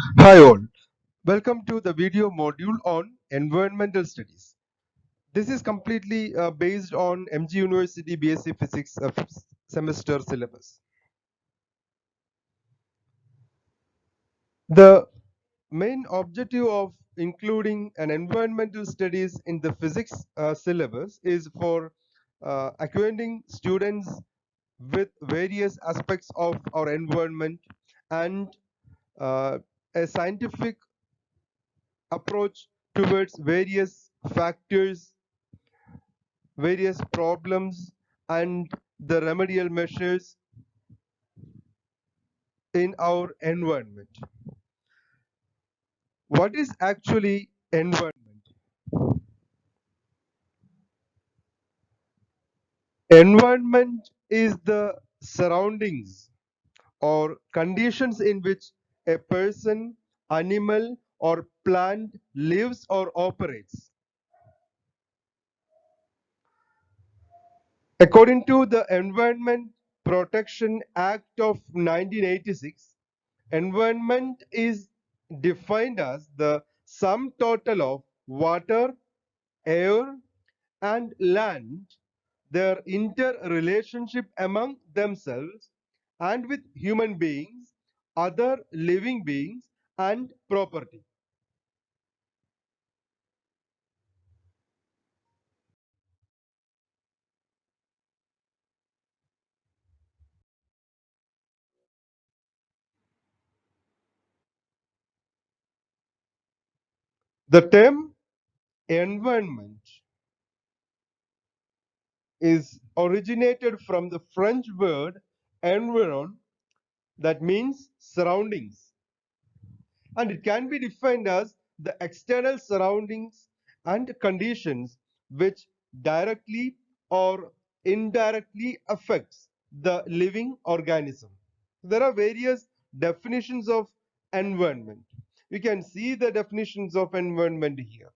Hi all, welcome to the video module on environmental studies. This is completely based on MG University BSc Physics semester syllabus. The main objective of including an environmental studies in the physics syllabus is for acquainting students with various aspects of our environment and uh, a scientific approach towards various factors, various problems, and the remedial measures in our environment. What is actually environment? Environment is the surroundings or conditions in which a person, animal, or plant lives or operates. According to the Environment Protection Act of 1986, environment is defined as the sum total of water, air, and land, their interrelationship among themselves and with human beings, other living beings, and property. The term environment is originated from the French word environ, that means surroundings, and it can be defined as the external surroundings and conditions which directly or indirectly affects the living organism. There are various definitions of environment. You can see the definitions of environment here.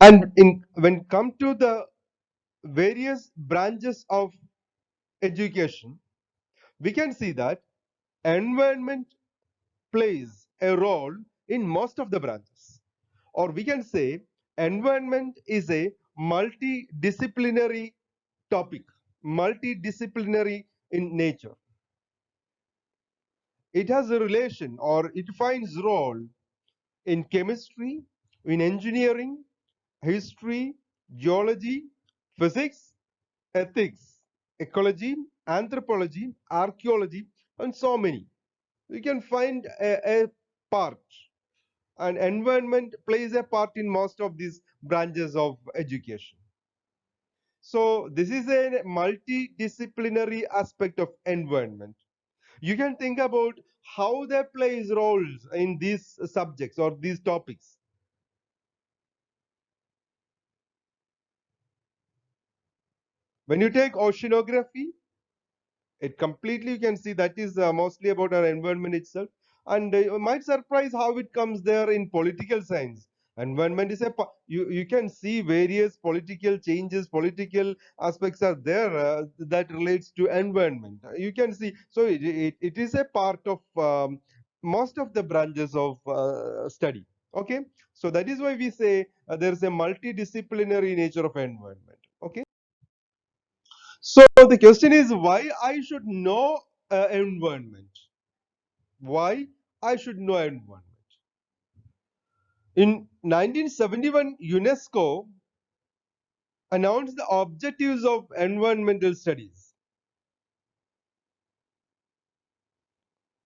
And when come to the various branches of education, we can see that environment plays a role in most of the branches. Or we can say environment is a multidisciplinary topic, multidisciplinary in nature. It has a relation or it finds role in chemistry, in engineering, history, geology, physics, ethics, ecology, anthropology, archaeology, and so many. You can find a part, and environment plays a part in most of these branches of education. So this is a multidisciplinary aspect of environment. You can think about how they plays roles in these subjects or these topics. When you take oceanography, it completely, you can see that is mostly about our environment itself, and you might surprise how it comes there in political science. Environment is you can see various political changes, political aspects are there that relates to environment. You can see, so it is a part of most of the branches of study. Okay, so that is why we say there is a multidisciplinary nature of environment. Okay, so the question is why I should know environment. Why I should know environment. In 1971, UNESCO announced the objectives of environmental studies.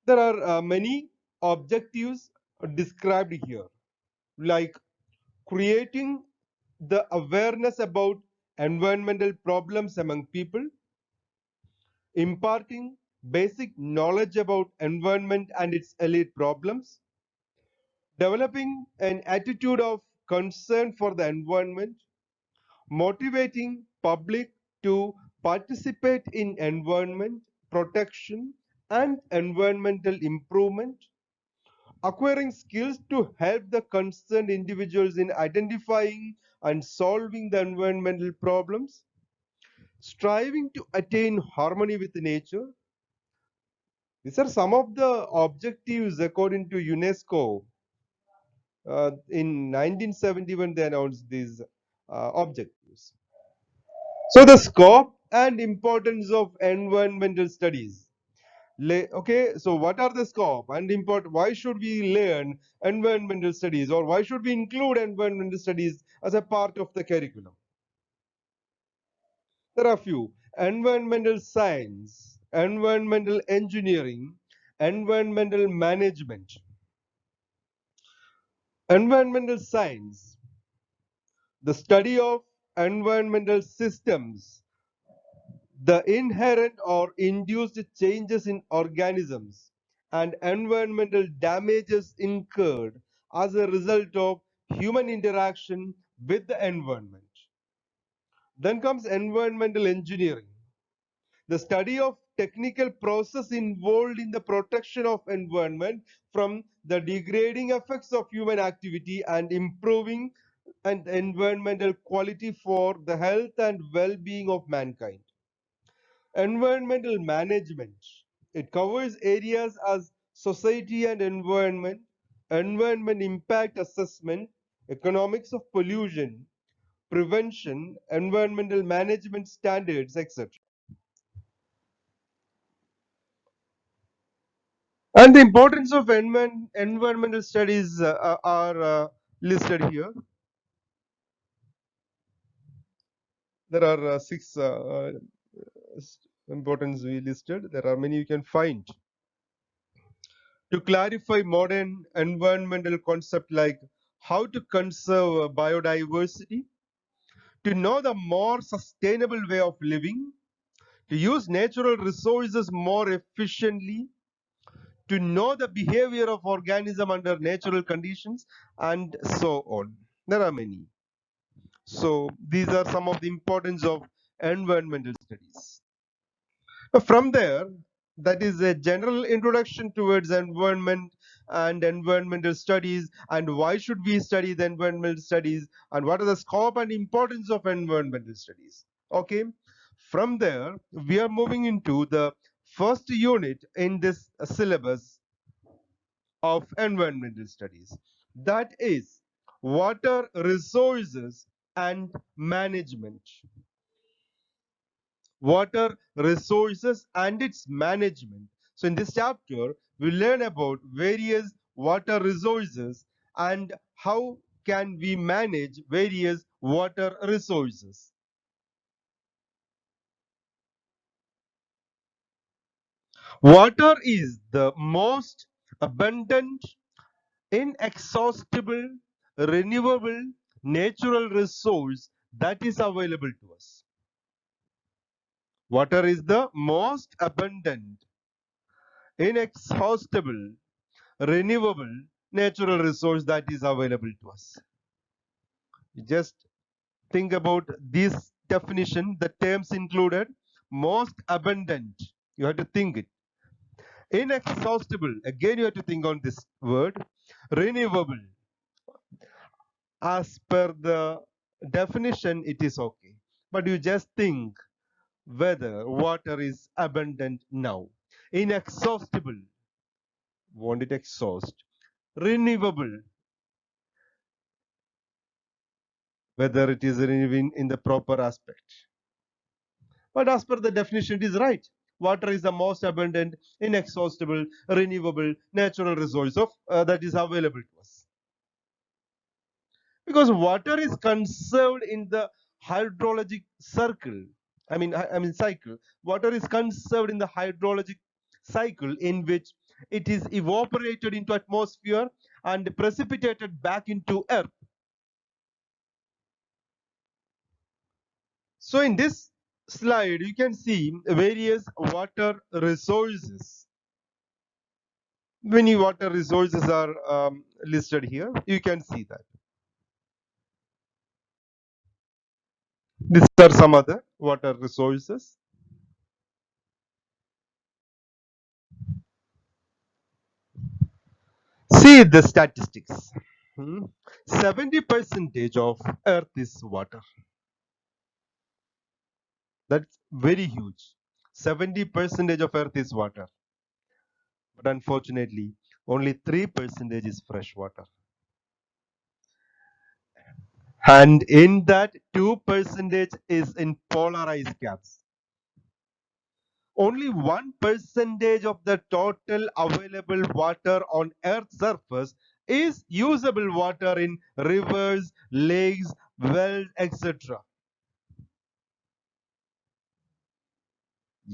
There are many objectives described here, like creating the awareness about environmental problems among people, imparting basic knowledge about environment and its elite problems, developing an attitude of concern for the environment, motivating public to participate in environment protection and environmental improvement, acquiring skills to help the concerned individuals in identifying and solving the environmental problems, striving to attain harmony with nature. These are some of the objectives according to UNESCO. In 1971, they announced these objectives. So the scope and importance of environmental studies. Okay, so what are the scope and important? Why should we learn environmental studies, or why should we include environmental studies as a part of the curriculum? There are a few: environmental science, environmental engineering, environmental management. Environmental science, the study of environmental systems, the inherent or induced changes in organisms, and environmental damages incurred as a result of human interaction with the environment. Then comes environmental engineering, the study of technical process involved in the protection of environment from the degrading effects of human activity and improving and environmental quality for the health and well-being of mankind. Environmental management, it covers areas as society and environment, environment impact assessment, economics of pollution, prevention, environmental management standards, etc. And the importance of environmental studies are listed here. There are six importance we listed. There are many you can find. To clarify modern environmental concept like how to conserve biodiversity, to know the more sustainable way of living, to use natural resources more efficiently, to know the behavior of organism under natural conditions, and so on. There are many. So these are some of the importance of environmental studies. From there, that is a general introduction towards environment and environmental studies, and why should we study the environmental studies, and what are the scope and importance of environmental studies. Okay, from there we are moving into the first unit in this syllabus of environmental studies, that is water resources and management. Water resources and its management. So in this chapter, we learn about various water resources and how can we manage various water resources. Water is the most abundant, inexhaustible, renewable, natural resource that is available to us. Water is the most abundant, inexhaustible, renewable, natural resource that is available to us. Just think about this definition, the terms included: most abundant, you have to think it; inexhaustible, again you have to think on this word; renewable, as per the definition it is okay, but you just think whether water is abundant now. Inexhaustible, won't it exhaust? Renewable, whether it is renewing in the proper aspect. But as per the definition, it is right. Water is the most abundant, inexhaustible, renewable, natural resource of that is available to us. Because water is conserved in the hydrologic circle. I mean cycle. Water is conserved in the hydrologic cycle in which it is evaporated into atmosphere and precipitated back into earth. So in this slide, you can see various water resources. Many water resources are listed here. You can see that. These are some other water resources. See the statistics. 70% of Earth is water. That's very huge. 70% of Earth is water, but unfortunately, only 3% is fresh water. And in that, 2% is in polar ice caps. Only 1% of the total available water on Earth's surface is usable water in rivers, lakes, wells, etc.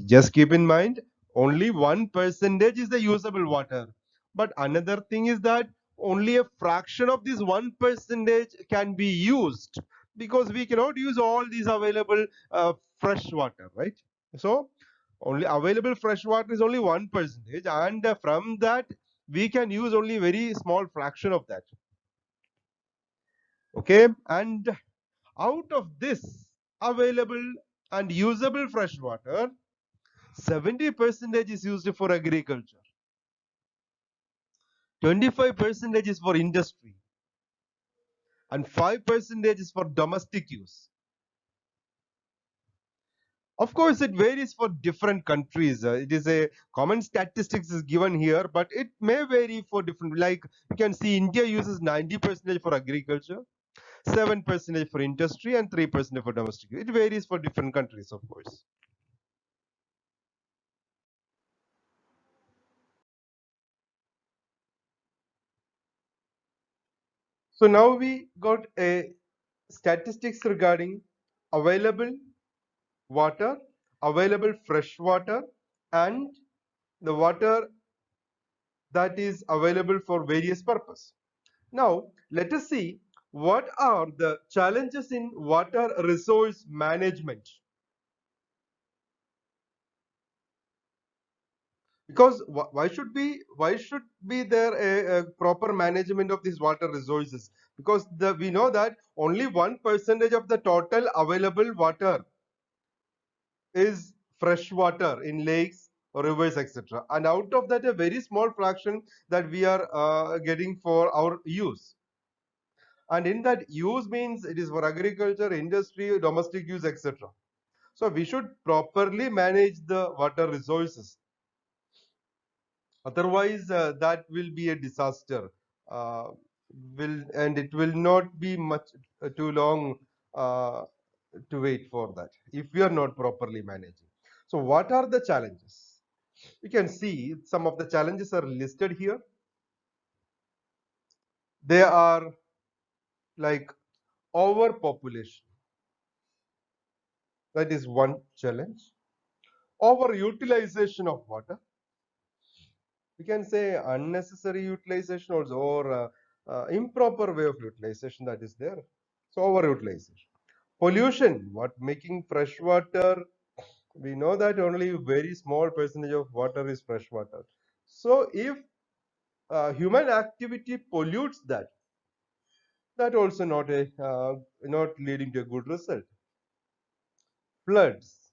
Just keep in mind, only 1% is the usable water. But another thing is that only a fraction of this 1% can be used, because we cannot use all these available fresh water, right? So only available fresh water is only 1%, and from that we can use only very small fraction of that. Okay, and out of this available and usable fresh water, 70% is used for agriculture, 25% is for industry, and 5% is for domestic use. Of course, it varies for different countries. It is a common statistics is given here, but it may vary for different. Like you can see, India uses 90% for agriculture, 7% for industry, and 3% for domestic. It varies for different countries, of course. So now we got a statistics regarding available water, available fresh water, and the water that is available for various purpose. Now, let us see what are the challenges in water resource management. Because why should be there a proper management of these water resources? Because we know that only 1% of the total available water is fresh water in lakes, rivers, etc. And out of that, a very small fraction that we are getting for our use. And in that use means it is for agriculture, industry, domestic use, etc. So we should properly manage the water resources. Otherwise, that will be a disaster. Uh, and it will not be much too long uh, to wait for that if we are not properly managing. So, what are the challenges? You can see some of the challenges are listed here. They are like overpopulation. That is one challenge. Overutilization of water. We can say unnecessary utilization also, or improper way of utilization that is there. So overutilization. Pollution, what making fresh water, we know that only very small percentage of water is fresh water. So if human activity pollutes that, that also not leading to a good result. Floods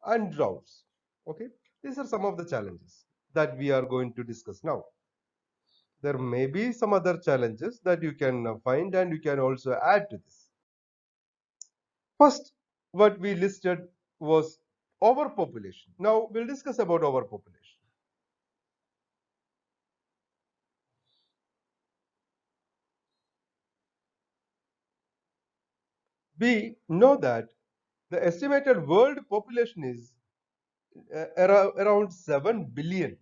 and droughts. Okay, these are some of the challenges that we are going to discuss now. There may be some other challenges that you can find, and you can also add to this. First, what we listed was overpopulation. Now we'll discuss about overpopulation. We know that the estimated world population is around 7 billion,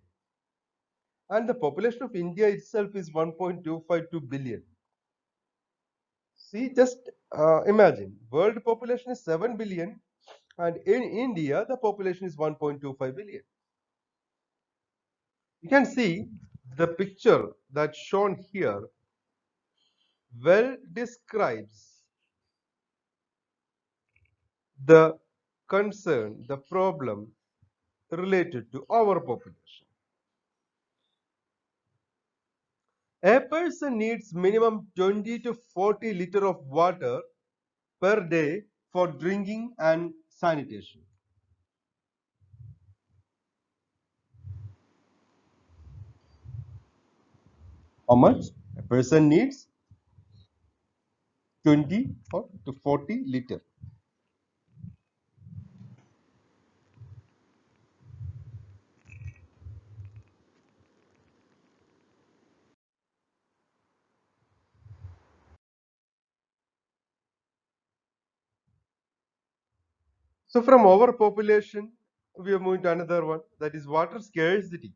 and the population of India itself is 1.252 billion. See, just imagine, world population is 7 billion, and in India the population is 1.25 billion. You can see the picture that's shown here well describes the concern, the problem related to overpopulation. A person needs minimum 20 to 40 liter of water per day for drinking and sanitation. How much? A person needs 20 to 40 liter. So from overpopulation, we are moving to another one, that is water scarcity.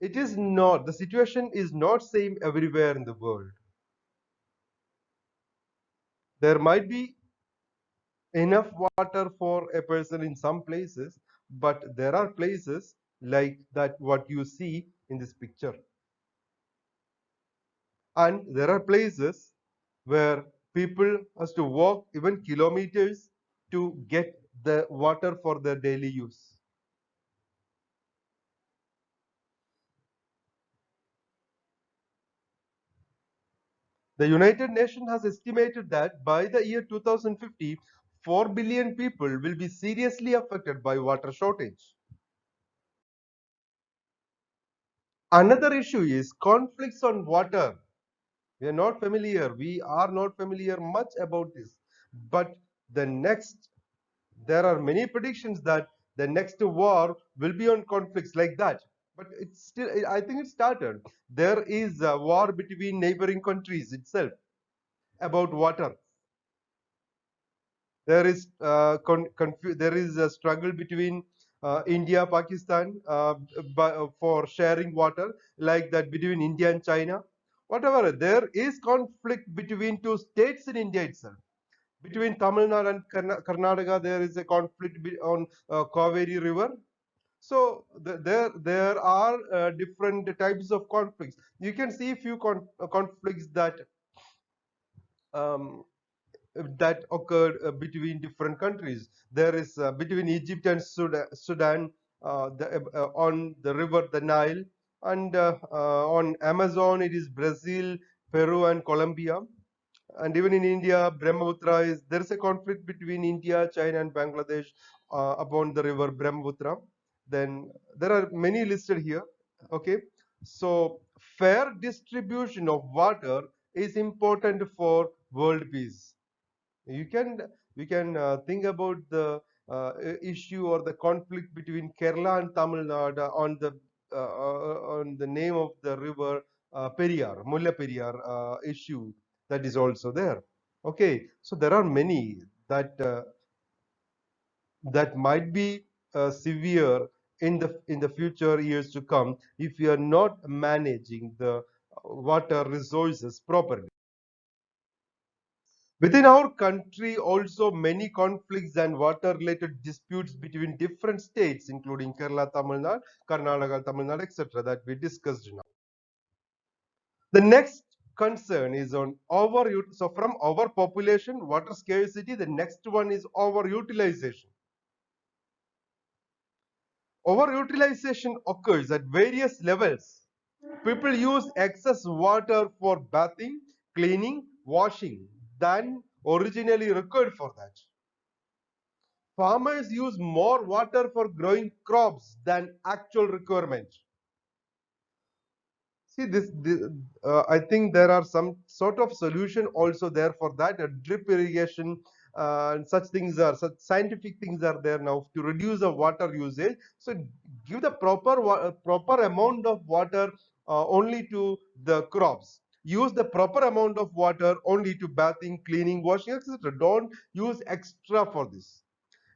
It is not, the situation is not same everywhere in the world. There might be enough water for a person in some places, but there are places like that what you see in this picture. And there are places where people has to walk even kilometers to get the water for their daily use. The United Nations has estimated that by the year 2050, 4 billion people will be seriously affected by water shortage. Another issue is conflicts on water. We are not familiar much about this. But the next, there are many predictions that the next war will be on conflicts like that. But it's still, I think it started. There is a war between neighboring countries itself about water. There is there is a struggle between India, Pakistan for sharing water, like that between India and China. Whatever, there is conflict between two states in India itself. Between Tamil Nadu and Karnataka, there is a conflict on Kaveri River. So there are different types of conflicts. You can see a few conflicts um, that occurred between different countries. There is between Egypt and Sudan on the river the Nile, and on Amazon it is Brazil, Peru, and Colombia. And even in India, Brahmaputra is there is a conflict between India, China, and Bangladesh upon the river Brahmaputra. Then there are many listed here. Okay, so fair distribution of water is important for world peace. You can we can think about the issue or the conflict between Kerala and Tamil Nadu on the name of the river Periyar, Mulla Periyar issue that is also there. Okay, so there are many that might be severe in the future years to come if we are not managing the water resources properly. Within our country, also many conflicts and water-related disputes between different states, including Kerala, Tamil Nadu, Karnataka, Tamil Nadu, etc., that we discussed now. The next concern is on overuse. So, from overpopulation, water scarcity, the next one is overutilization. Overutilization occurs at various levels. People use excess water for bathing, cleaning, washing than originally required for that. Farmers use more water for growing crops than actual requirement. See I think there are some sort of solution also there for that. A drip irrigation and such things are such scientific things are there now to reduce the water usage. So give the proper amount of water only to the crops. Use the proper amount of water only to bathing, cleaning, washing, etc. Don't use extra for this.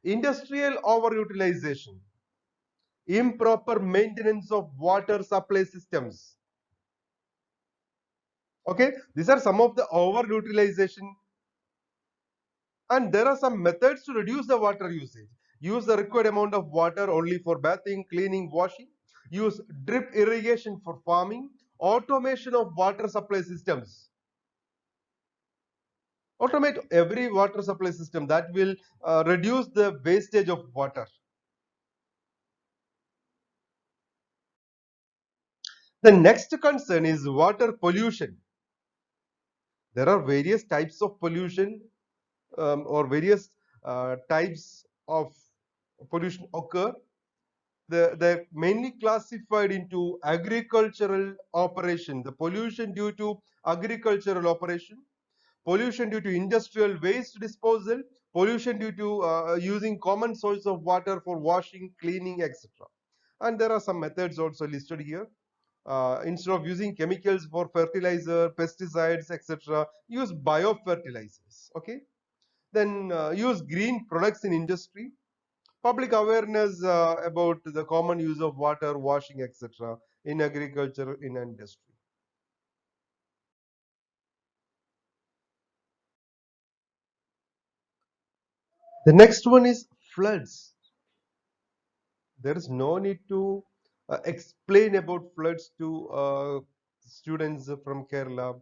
Industrial overutilization, improper maintenance of water supply systems. Okay, these are some of the overutilization, and there are some methods to reduce the water usage. Use the required amount of water only for bathing, cleaning, washing. Use drip irrigation for farming. Automation of water supply systems. Automate every water supply system, that will reduce the wastage of water. The next concern is water pollution. There are various types of pollution or various types of pollution occur. They're mainly classified into agricultural operation, the pollution due to agricultural operation, pollution due to industrial waste disposal, pollution due to using common source of water for washing, cleaning, etc. And there are some methods also listed here. Instead of using chemicals for fertilizer, pesticides, etc., use biofertilizers. Okay. Then use green products in industry, public awareness about the common use of water, washing, etc. in agriculture, in industry. The next one is floods. There is no need to explain about floods to students from Kerala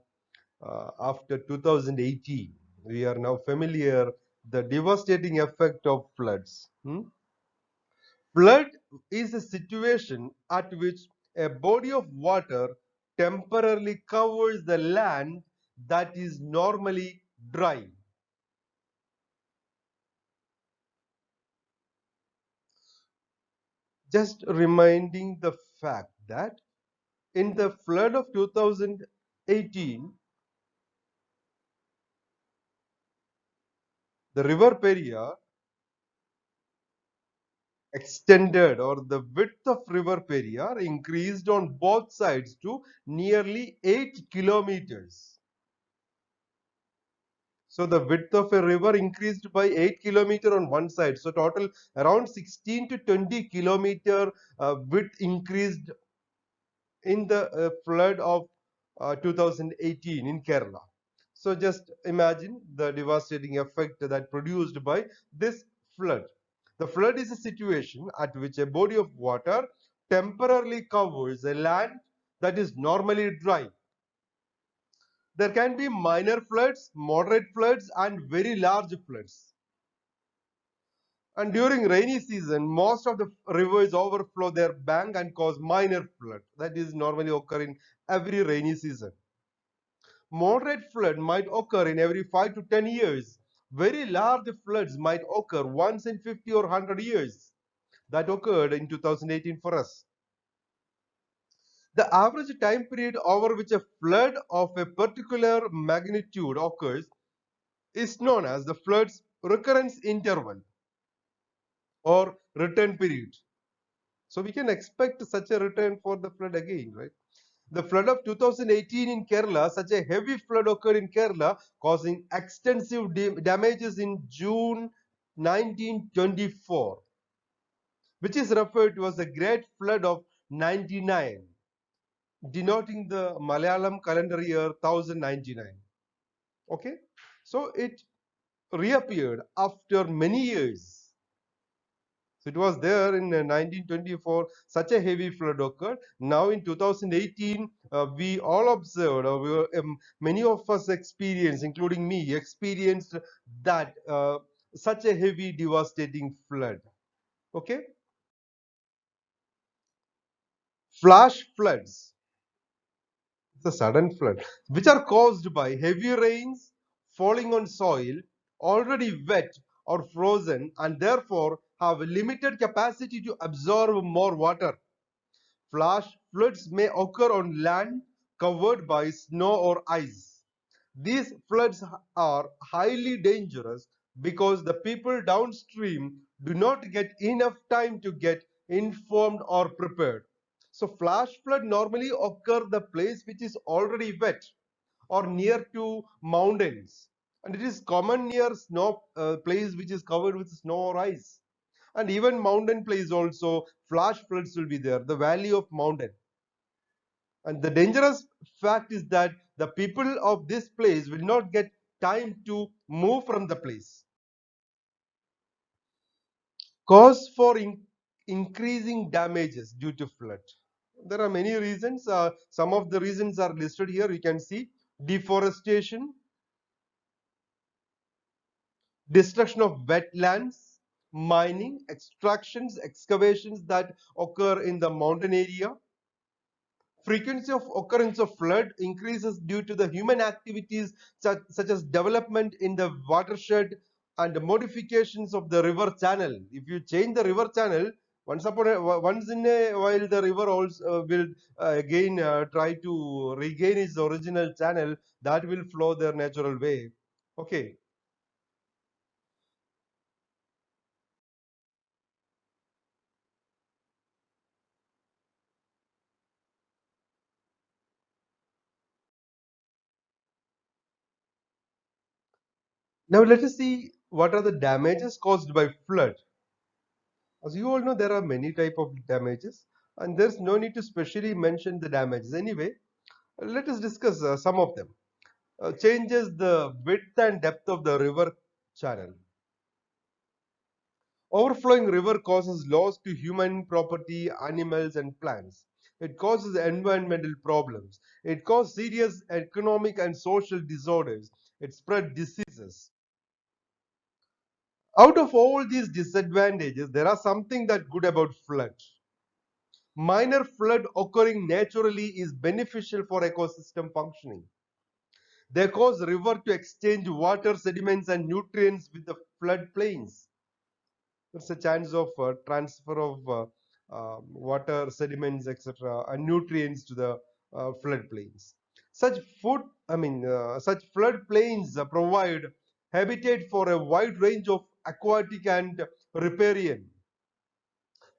after 2018. We are now familiar the devastating effect of floods. Flood is a situation at which a body of water temporarily covers the land that is normally dry. Just reminding the fact that in the flood of 2018, the river Periyar extended, or the width of river Periyar increased on both sides to nearly 8 kilometers. So the width of a river increased by 8 kilometers on one side. So total around 16 to 20 kilometer width increased in the flood of 2018 in Kerala. So just imagine the devastating effect that produced by this flood. The flood is a situation at which a body of water temporarily covers a land that is normally dry. There can be minor floods, moderate floods, and very large floods. And during rainy season, most of the rivers overflow their bank and cause minor flood. That is normally occur in every rainy season. Moderate flood might occur in every 5 to 10 years. Very large floods might occur once in 50 or 100 years. That occurred in 2018 for us. The average time period over which a flood of a particular magnitude occurs is known as the flood's recurrence interval or return period. So we can expect such a return for the flood again, right? The flood of 2018 in Kerala, such a heavy flood occurred in Kerala, causing extensive damages in June 1924, which is referred to as the Great Flood of 99, denoting the Malayalam calendar year 1099. Okay, so it reappeared after many years. So it was there in 1924, such a heavy flood occurred. Now in 2018, we all observed, or many of us experienced, including me, experienced that such a heavy, devastating flood. Okay, flash floods, it's a sudden flood, which are caused by heavy rains falling on soil already wet or frozen, and therefore have limited capacity to absorb more water. Flash floods may occur on land covered by snow or ice. These floods are highly dangerous because the people downstream do not get enough time to get informed or prepared. So flash flood normally occur the place which is already wet or near to mountains, and it is common near snow place which is covered with snow or ice. And even mountain place also, flash floods will be there, the valley of mountain. And the dangerous fact is that the people of this place will not get time to move from the place. Cause for increasing damages due to flood. There are many reasons. Some of the reasons are listed here. You can see deforestation, destruction of wetlands, mining, extractions, excavations that occur in the mountain area. Frequency of occurrence of flood increases due to the human activities such as development in the watershed and modifications of the river channel. If you change the river channel, once in a while the river also will again try to regain its original channel that will flow their natural way. Okay. Now let us see What are the damages caused by flood? As you all know, there are many type of damages, and there's no need to specially mention the damages. Anyway, let us discuss some of them. Changes the width and depth of the river channel. Overflowing river causes loss to human property, animals, and plants. It causes environmental problems. It causes serious economic and social disorders. It spread diseases. Out of all these disadvantages, there are something that good about flood. Minor flood occurring naturally is beneficial for ecosystem functioning. They cause river to exchange water, sediments, and nutrients with the floodplains. There's a chance of transfer of water, sediments, etc., and nutrients to the floodplains. Such such floodplains provide habitat for a wide range of aquatic and riparian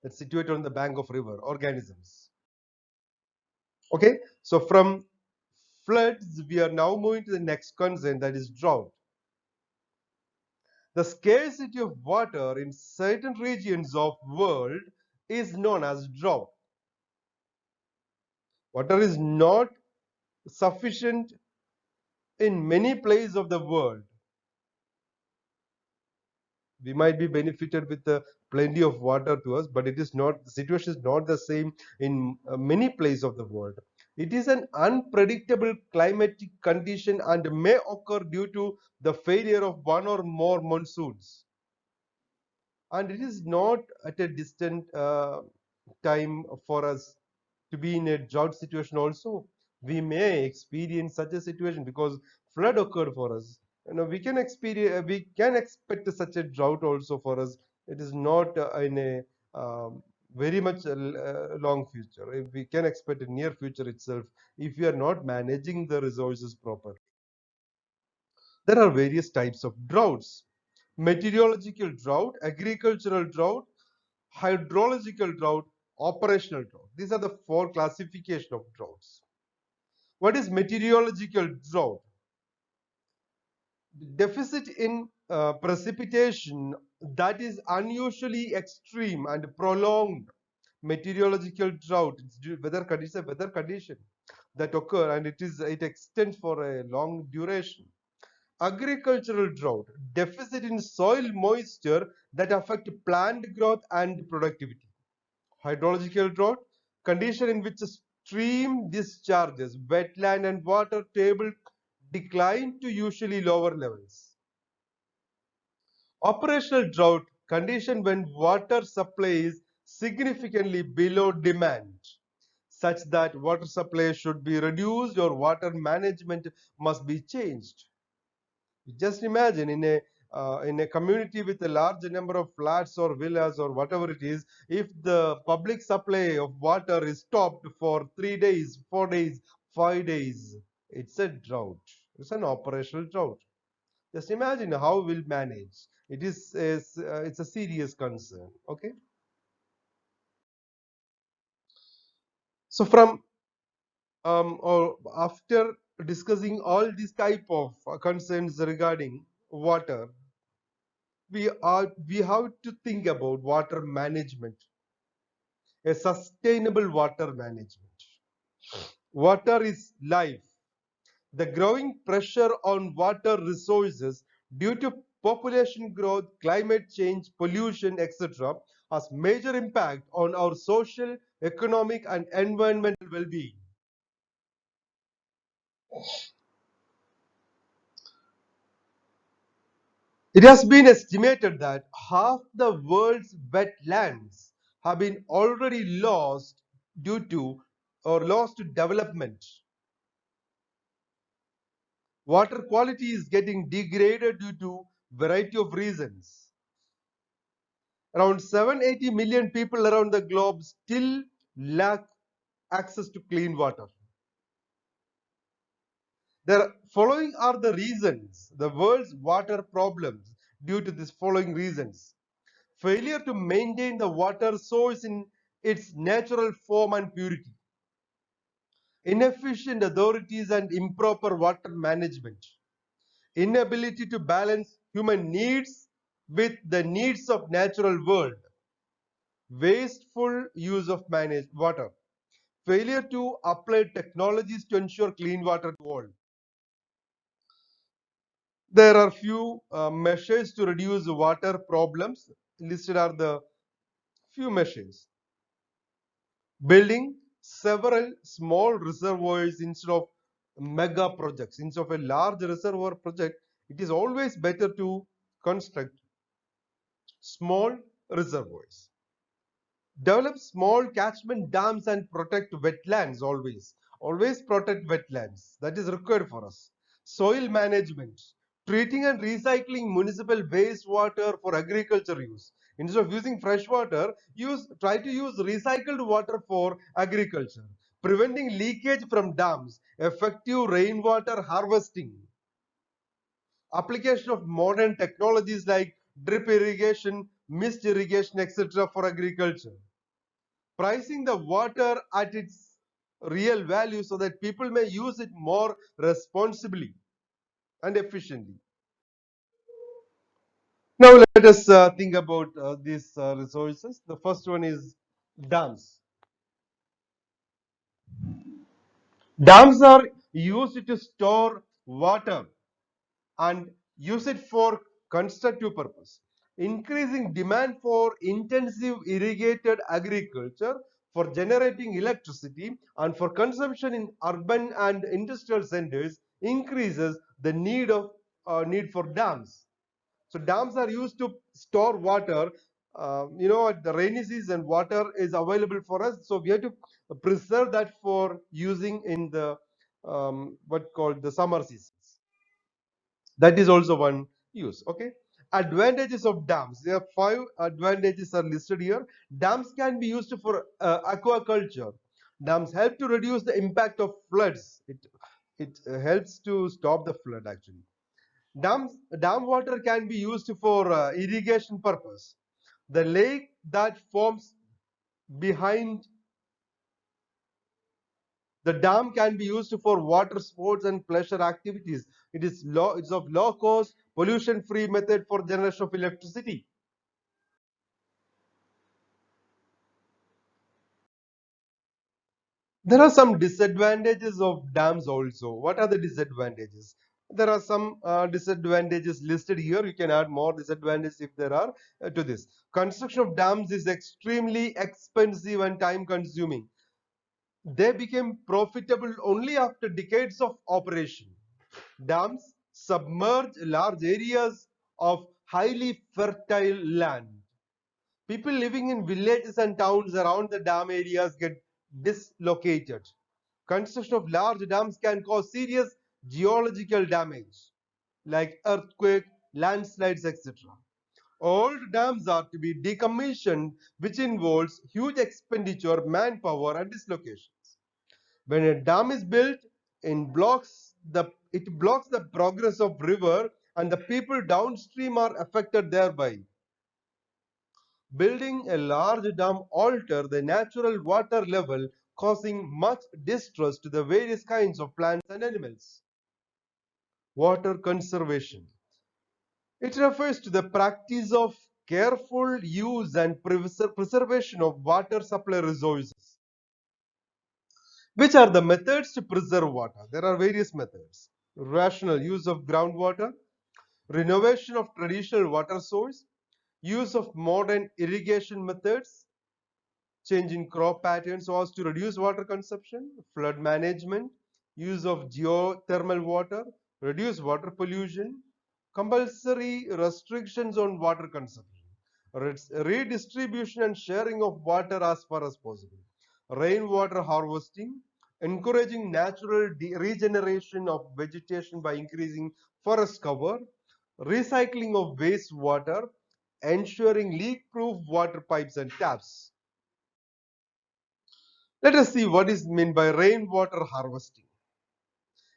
that's situated on the bank of river organisms. Okay, so from floods, we are now moving to the next concern, that is drought. The scarcity of water in certain regions of world is known as drought. Water is not sufficient in many places of the world. We might be benefited with plenty of water to us, but it is not, the situation is not the same in many places of the world. It is an unpredictable climatic condition and may occur due to the failure of one or more monsoons. And it is not at a distant time for us to be in a drought situation also. We may experience such a situation because flood occurred for us. We can experience, we can expect such a drought also for us. It is not in a very much long future. We can expect a near future itself if we are not managing the resources properly. There are various types of droughts: meteorological drought, agricultural drought, hydrological drought, operational drought. These are the four classification of droughts. What is meteorological drought? Deficit in precipitation that is unusually extreme and prolonged. Meteorological drought, it's weather condition, weather condition that occur, and it extends for a long duration. Agricultural drought, deficit in soil moisture that affect plant growth and productivity. Hydrological drought, condition in which stream discharges, wetland and water table decline to usually lower levels. Operational drought, condition when water supply is significantly below demand, such that water supply should be reduced or water management must be changed. Just imagine in a community with a large number of flats or villas or whatever it is, if the public supply of water is stopped for 3 days, 4 days, 5 days, it's a drought. It's an operational drought. Just imagine how we'll manage. It's a serious concern. Okay. So from or after discussing all these type of concerns regarding water, we have to think about water management, a sustainable water management. Water is life. The growing pressure on water resources due to population growth, climate change, pollution, etc., has major impact on our social, economic, and environmental well-being. It has been estimated that half the world's wetlands have been already lost due to or lost to development. Water quality is getting degraded due to variety of reasons. Around 780 million people around the globe still lack access to clean water. The following are the reasons, the world's water problems due to these following reasons: failure to maintain the water source in its natural form and purity, inefficient authorities and improper water management, inability to balance human needs with the needs of natural world. Wasteful use of managed water. Failure to apply technologies to ensure clean water to all. There are few measures to reduce water problems. Listed are the few measures. Building several small reservoirs instead of mega projects. Instead of a large reservoir project, it is always better to construct small reservoirs. Develop small catchment dams and protect wetlands always. Always protect wetlands. That is required for us. Soil management. Treating and recycling municipal wastewater for agriculture use. Instead of using fresh water, try to use recycled water for agriculture. Preventing leakage from dams. Effective rainwater harvesting. Application of modern technologies like drip irrigation, mist irrigation, etc. for agriculture. Pricing the water at its real value so that people may use it more responsibly and efficiently. Now let us think about these resources. The first one is dams. Dams are used to store water and use it for constructive purpose. Increasing demand for intensive irrigated agriculture, for generating electricity and for consumption in urban and industrial centers increases the need for dams. So dams are used to store water. At the rainy season, water is available for us, so we have to preserve that for using in the what called the summer seasons. That is also one use. Okay. Advantages of dams. There are 5 advantages are listed here. Dams can be used for aquaculture. Dams help to reduce the impact of floods. It helps to stop the flood actually. Dam water can be used for irrigation purpose. The lake that forms behind the dam can be used for water sports and pleasure activities. It's of low cost, pollution free method for generation of electricity. There are some disadvantages of dams also. What are the disadvantages? There are some disadvantages listed here. You can add more disadvantages if there are to this. Construction of dams is extremely expensive and time consuming. They became profitable only after decades of operation. Dams submerge large areas of highly fertile land. People living in villages and towns around the dam areas get dislocated. Construction of large dams can cause serious geological damage like earthquake, landslides, etc. Old dams are to be decommissioned, which involves huge expenditure, manpower, and dislocations. When a dam is built, it blocks the progress of river, and the people downstream are affected thereby. Building a large dam alter the natural water level, causing much distress to the various kinds of plants and animals. Water conservation. It refers to the practice of careful use and preservation of water supply resources. Which are the methods to preserve water? There are various methods. Rational use of groundwater, renovation of traditional water source, use of modern irrigation methods, change in crop patterns so as to reduce water consumption, flood management, use of geothermal water, reduce water pollution, compulsory restrictions on water consumption, redistribution and sharing of water as far as possible, rainwater harvesting, encouraging natural regeneration of vegetation by increasing forest cover, recycling of wastewater, ensuring leak-proof water pipes and taps. Let us see what is meant by rainwater harvesting.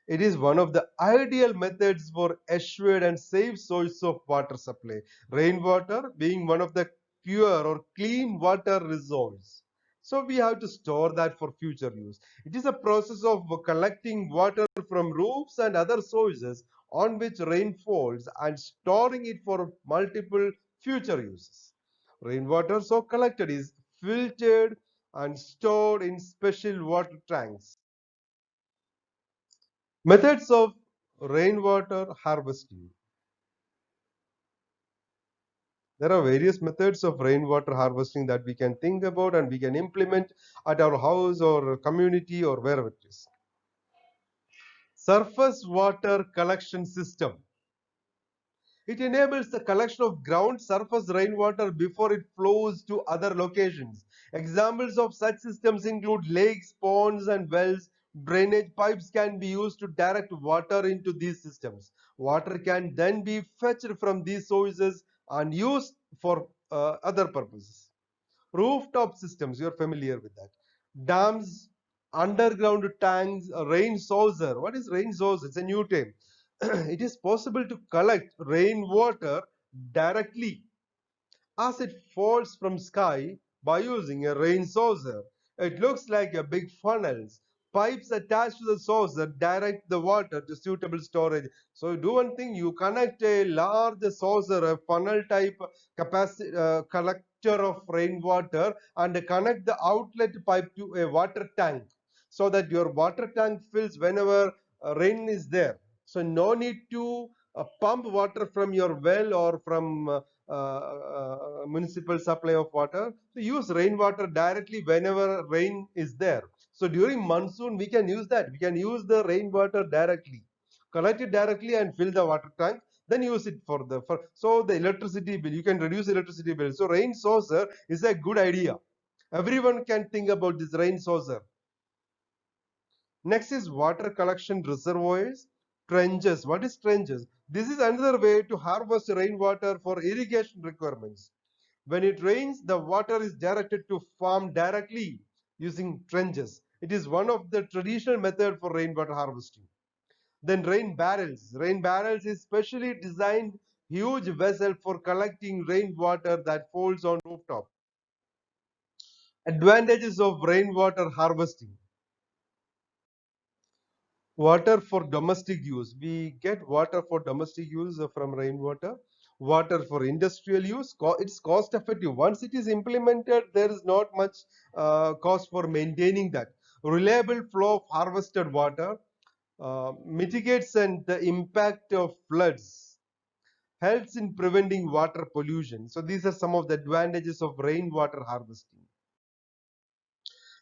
It is one of the ideal methods for assured and safe source of water supply. Rainwater being one of the pure or clean water resource. So we have to store that for future use. It is a process of collecting water from roofs and other sources on which rain falls and storing it for multiple future uses. Rainwater so collected is filtered and stored in special water tanks. Methods of rainwater harvesting. There are various methods of rainwater harvesting that we can think about and we can implement at our house or community or wherever it is. Surface water collection system. It enables the collection of ground surface rainwater before it flows to other locations. Examples of such systems include lakes, ponds, and wells. Drainage pipes can be used to direct water into these systems. Water can then be fetched from these sources and used for other purposes. Rooftop systems, you're familiar with that. Dams, underground tanks, a rain saucer. What is rain saucer? It's a new term. It is possible to collect rainwater directly as it falls from sky by using a rain saucer. It looks like a big funnels. Pipes attached to the saucer direct the water to suitable storage. So you do one thing, you connect a large saucer, a funnel type capacity collector of rainwater, and connect the outlet pipe to a water tank so that your water tank fills whenever rain is there. So no need to pump water from your well or from municipal supply of water. So use rainwater directly whenever rain is there. So during monsoon, we can use that. We can use the rainwater directly, collect it directly and fill the water tank. Then use it so the electricity bill. You can reduce electricity bill. So rain saucer is a good idea. Everyone can think about this rain saucer. Next is water collection reservoirs, trenches. What is trenches? This is another way to harvest rainwater for irrigation requirements. When it rains, the water is directed to farm directly using trenches. It is one of the traditional method for rainwater harvesting. Then rain barrels. Rain barrels is specially designed huge vessel for collecting rainwater that falls on rooftop. Advantages of rainwater harvesting. Water for domestic use. We get water for domestic use from rainwater. Water for industrial use. It's cost effective. Once it is implemented, there is not much cost for maintaining that. Reliable flow of harvested water mitigates and the impact of floods. Helps in preventing water pollution. So these are some of the advantages of rainwater harvesting.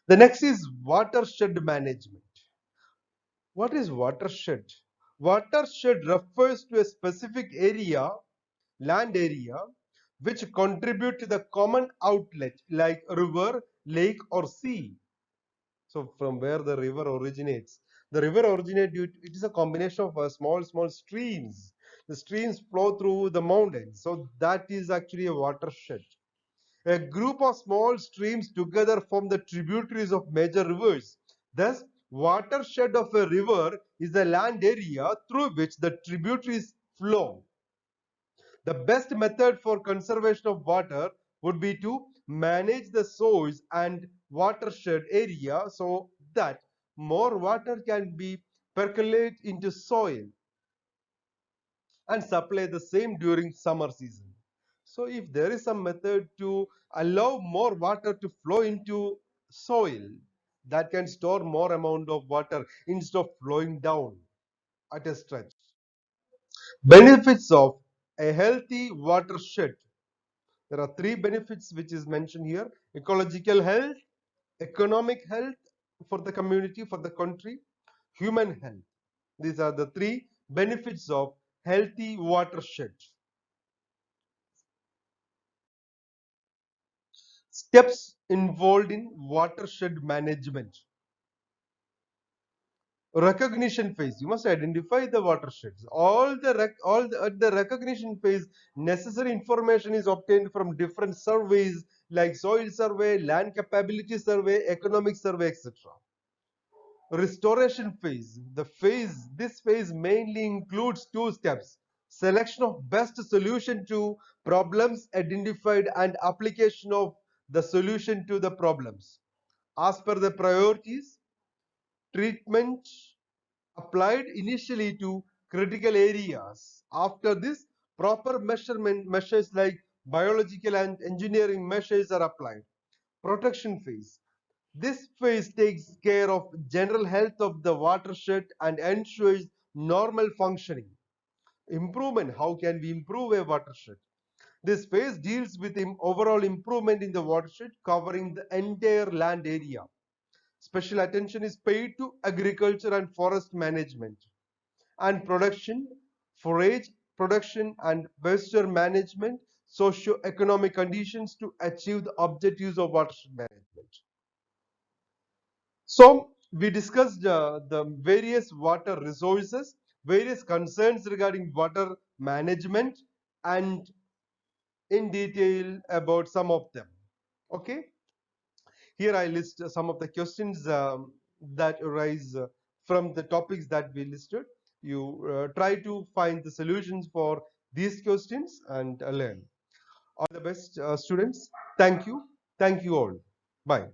The next is watershed management. What is watershed? Watershed refers to a specific area, land area, which contribute to the common outlet like river, lake or sea. So from where the river originates. The river originates, it is a combination of small streams. The streams flow through the mountains. So that is actually a watershed. A group of small streams together form the tributaries of major rivers. Thus, watershed of a river is the land area through which the tributaries flow. The best method for conservation of water would be to manage the source and watershed area so that more water can be percolate into soil and supply the same during summer season. So if there is some method to allow more water to flow into soil, that can store more amount of water instead of flowing down at a stretch. Benefits of a healthy watershed. There are three benefits which is mentioned here: ecological health, economic health for the community, for the country, human health. These are the three benefits of healthy watershed. Steps involved in watershed management. Recognition phase. You must identify the watersheds. At the recognition phase, necessary information is obtained from different surveys like soil survey, land capability survey, economic survey, etc. Restoration phase. This phase mainly includes two steps: selection of best solution to problems identified and application of the solution to the problems as per the priorities. Treatment applied initially to critical areas. After this, proper measurement measures like Biological and engineering measures are applied. Protection phase. This phase takes care of general health of the watershed and ensures normal functioning. Improvement. How can we improve a watershed? This phase deals with overall improvement in the watershed covering the entire land area. Special attention is paid to agriculture and forest management and production, forage production and waster management, socio-economic conditions to achieve the objectives of watershed management. So we discussed the various water resources, various concerns regarding water management, and in detail about some of them. Okay, here I list some of the questions that arise from the topics that we listed. You try to find the solutions for these questions and learn. All the best, students. Thank you. Thank you all. Bye.